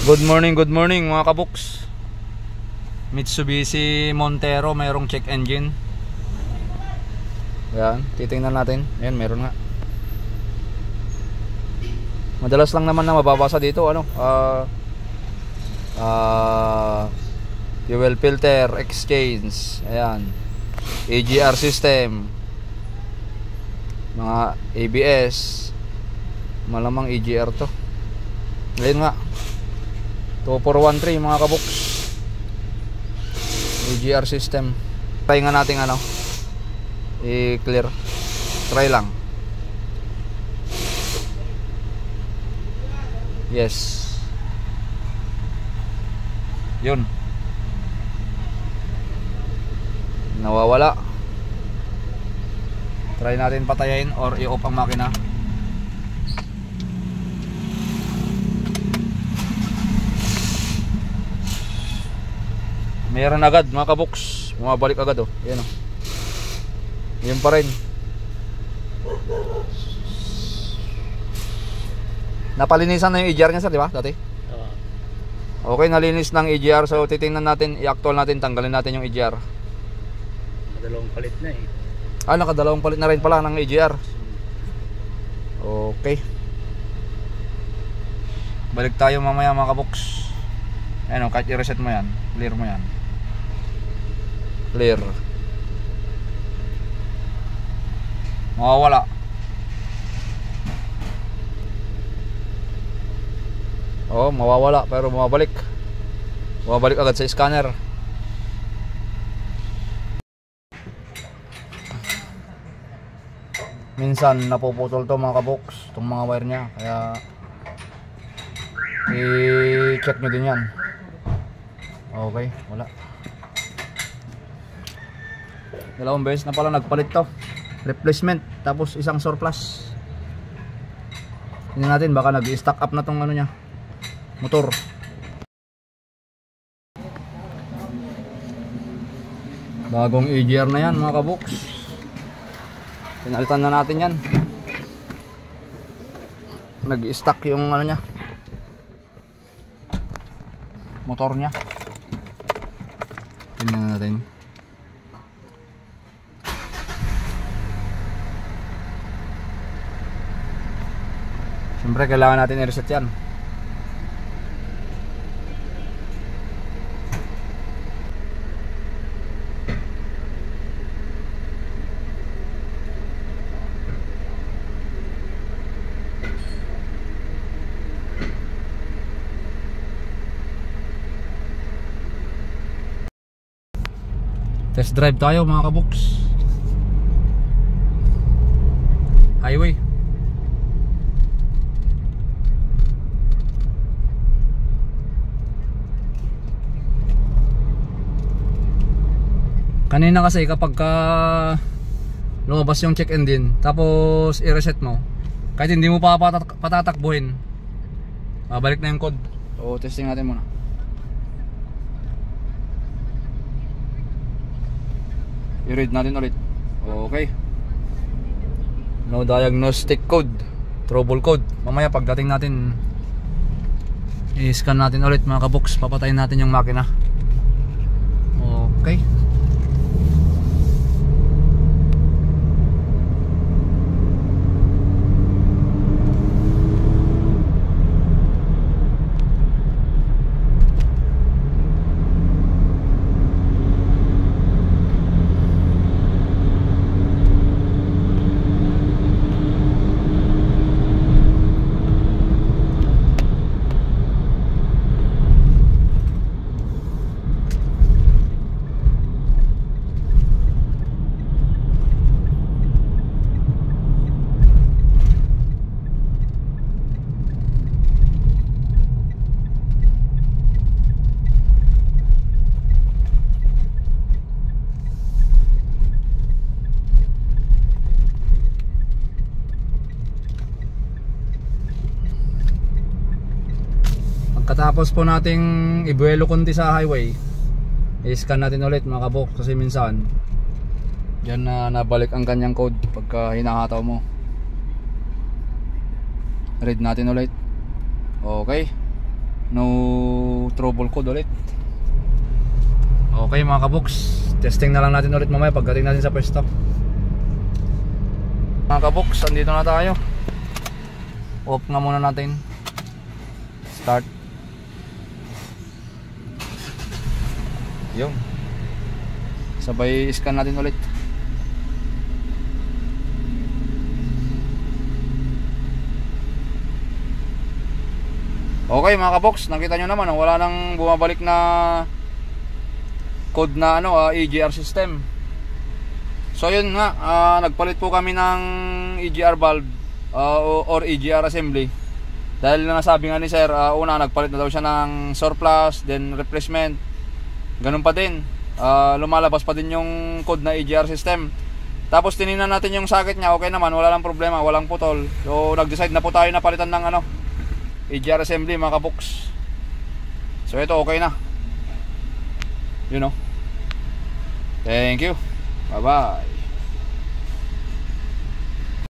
Good morning mga kabuks. Mitsubishi Montero, mayroong check engine. Yan, titingnan natin. Ayan, meron nga. Madalas lang naman na mababasa dito, ano, fuel filter, exchange, ayan, AGR system, mga ABS, malamang AGR to. Ngayon nga 2413 mga kabuks, AGR system. Try nga natin ano, i-clear, try lang. Yes, yun, nawawala. Try natin patayin or i-off ang makina. Meron agad mga kabuks, bumabalik agad oh. Yan oh, yun pa rin. Napalinisan na yung EGR niya sir, di ba dati? Okay, nalinis ng EGR. So titingnan natin, i-actual natin, tanggalin natin yung EGR. Nakadalawang palit na eh. Ah, nakadalawang palit na rin pala ng EGR. Okay, balik tayo mamaya mga kabuks. Ayan o, kahit i-reset mo yan, clear mo yan, clear, mawawala. Oh, mawawala pero bumabalik. Bumabalik agad sa scanner. Minsan napuputol to mga kabox, itong mga wire nya, kaya i-check nyo din yan. Okay, wala. Dalawang beses na pala nagpalit to, replacement tapos isang surplus. Tingnan natin, baka nag-stack up na tong ano nya, motor. Bagong EGR na yan mga kabox. Pinalitan na natin yan. Nag-stack yung ano nya, motor nya. Tingnan natin. Siyempre kailangan natin i-reset yan. Test drive tayo mga kabuks. Highway. Kanina kasi kapag lumabas yung check engine tapos i-reset mo, kahit hindi mo pa patatakbuhin, babalik na yung code. So testing natin muna. I-read natin ulit. Okay, no diagnostic code, trouble code. Mamaya pagdating natin, i-scan natin ulit mga kabox. Papatayin natin yung makina. Okay, pagkatapos po nating ibuelo konti sa highway, i-scan natin ulit mga kabok, kasi minsan dyan na nabalik ang kanyang code pagka hinahataw mo. Read natin ulit. Okay, No trouble code ulit. Okay mga kabox, testing na lang natin ulit mamaya pagdating natin sa pwesto. Mga kabox, andito na tayo. Off nga muna natin. Start. Yun. Sabay scan natin ulit. Okay mga kabox, nakita nyo naman wala nang bumabalik na code na EGR system. So yun nga, nagpalit po kami ng EGR valve or EGR assembly. Dahil nasabi nga ni sir, una nagpalit na daw siya ng surplus, then replacement. Ganun pa din, lumalabas pa din yung code na EGR system. Tapos tinignan natin yung socket niya, okay naman, wala lang problema, walang putol. So nag-decide na po tayo na palitan ng EGR assembly mga kabox. So ito okay na. You know. Thank you. Bye bye.